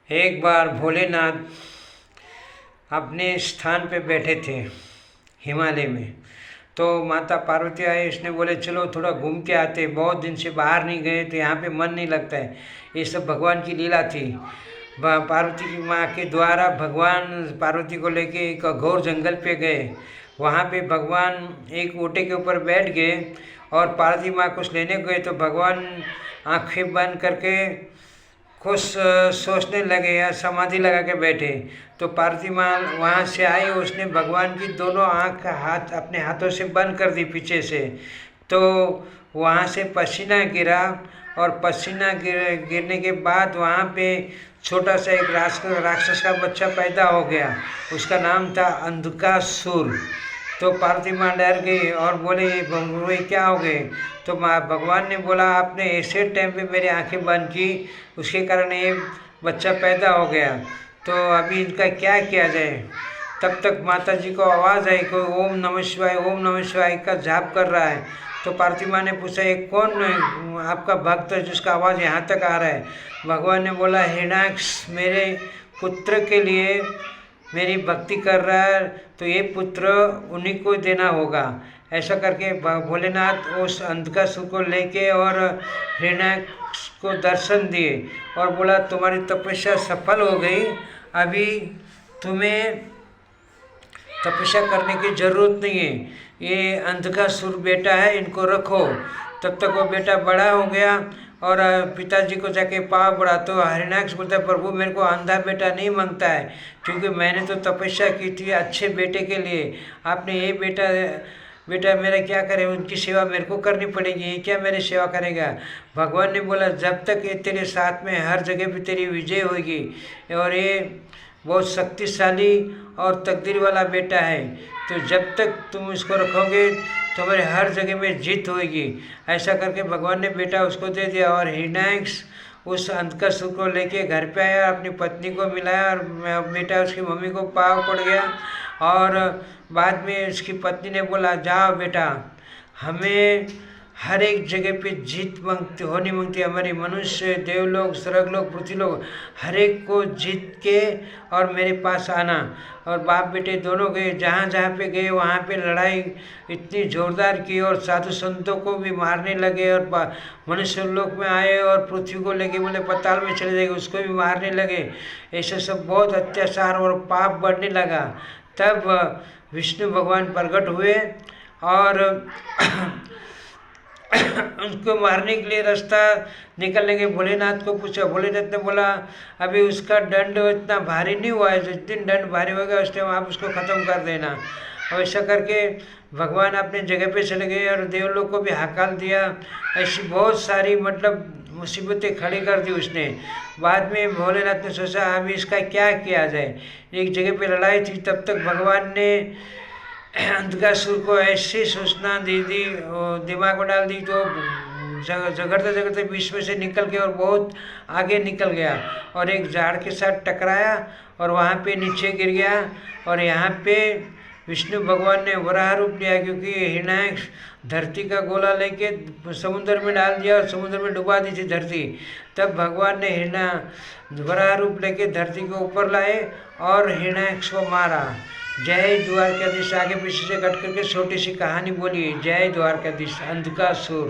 एक बार भोलेनाथ अपने स्थान पे बैठे थे हिमालय में। तो माता पार्वती आई, उसने बोले चलो थोड़ा घूम के आते, बहुत दिन से बाहर नहीं गए तो यहाँ पे मन नहीं लगता है। ये सब भगवान की लीला थी। पार्वती की माँ के द्वारा भगवान पार्वती को लेके एक घोर जंगल पे गए। वहाँ पे भगवान एक ऊँटे के ऊपर बैठ गए और पार्वती माँ कुछ लेने गए तो भगवान आँखें बंद करके कुछ सोचने लगे या समाधि लगा के बैठे। तो पार्वती माँ वहाँ से आई, उसने भगवान की दोनों आँख हाथ अपने हाथों से बंद कर दी पीछे से। तो वहाँ से पसीना गिरा और पसीना गिरने के बाद वहाँ पे छोटा सा एक राक्षस का बच्चा पैदा हो गया। उसका नाम था अंधकासुर। तो पार्वती माँ डर गई और बोले ये क्या हो गए। तो माँ भगवान ने बोला आपने ऐसे टाइम पे मेरी आंखें बंद की, उसके कारण ये बच्चा पैदा हो गया। तो अभी इनका क्या किया जाए। तब तक माता जी को आवाज़ आई कोई ओम नमः शिवाय का जाप कर रहा है। तो पार्वती माँ ने पूछा ये कौन आपका भक्त है जिसका आवाज़ यहाँ तक आ रहा है। भगवान ने बोला हिरण्याक्ष मेरे पुत्र के लिए मेरी भक्ति कर रहा है, तो ये पुत्र उन्हीं को देना होगा। ऐसा करके भोलेनाथ उस अंधकासुर को लेके और हिरण्याक्ष को दर्शन दिए और बोला तुम्हारी तपस्या सफल हो गई, अभी तुम्हें तपस्या करने की ज़रूरत नहीं है। ये अंधकासुर बेटा है, इनको रखो। तब तक वो बेटा बड़ा हो गया और पिताजी को जाके पाँव पड़ा। तो हिरण्याक्ष बोलता है प्रभु मेरे को अंधा बेटा नहीं मांगता है, क्योंकि मैंने तो तपस्या की थी अच्छे बेटे के लिए। आपने ये बेटा मेरा क्या करे, उनकी सेवा मेरे को करनी पड़ेगी, ये क्या मेरी सेवा करेगा। भगवान ने बोला जब तक ये तेरे साथ में हर जगह पे तेरी विजय होगी और ये बहुत शक्तिशाली और तकदीर वाला बेटा है, तो जब तक तुम इसको रखोगे तुम्हारे हर जगह में जीत होगी। ऐसा करके भगवान ने बेटा उसको दे दिया और हिरण्याक्ष उस अंधकासुर को लेके घर पे आया, अपनी पत्नी को मिलाया और बेटा उसकी मम्मी को पाँव पड़ गया। और बाद में उसकी पत्नी ने बोला जाओ बेटा, हमें हर एक जगह पे जीत होनी मांगती है। हमारी मनुष्य देवलोक स्वर्गलोक पृथ्वीलोक हर एक को जीत के और मेरे पास आना। और बाप बेटे दोनों गए, जहाँ जहाँ पे गए वहाँ पे लड़ाई इतनी ज़ोरदार की और साधु संतों को भी मारने लगे और मनुष्य लोक में आए और पृथ्वी को लेके बोले पताल में चले जाएंगे उसको भी मारने लगे। ऐसे सब बहुत अत्याचार और पाप बढ़ने लगा। तब विष्णु भगवान प्रकट हुए और उनको मारने के लिए रास्ता निकलने के भोलेनाथ को पूछा। भोलेनाथ ने बोला अभी उसका दंड इतना भारी नहीं हुआ है, जिस दिन दंड भारी होगा उस टाइम आप उसको ख़त्म कर देना। और ऐसा करके भगवान अपने जगह पे चले गए और देवलोक को भी हकाल दिया। ऐसी बहुत सारी मुसीबतें खड़ी कर दी उसने। बाद में भोलेनाथ ने सोचा अभी इसका क्या किया जाए। एक जगह पे लड़ाई थी, तब तक भगवान ने अंधकासुर को ऐसी सूचना दे दी, दिमाग में डाल दी, तो झगड़ते बीच में से निकल के और बहुत आगे निकल गया और एक झाड़ के साथ टकराया और वहाँ पे नीचे गिर गया। और यहाँ पे विष्णु भगवान ने वराह रूप लिया, क्योंकि हिरण्याक्ष धरती का गोला लेके समुद्र में डाल दिया और समुद्र में डुबा दी थी धरती। तब भगवान ने वराह रूप लेके धरती को ऊपर लाए और हिरण्याक्ष को मारा। जय द्वारकाधीश। आगे पीछे से कट करके छोटी सी कहानी बोली, जय द्वारकाधीश। अंधकासुर।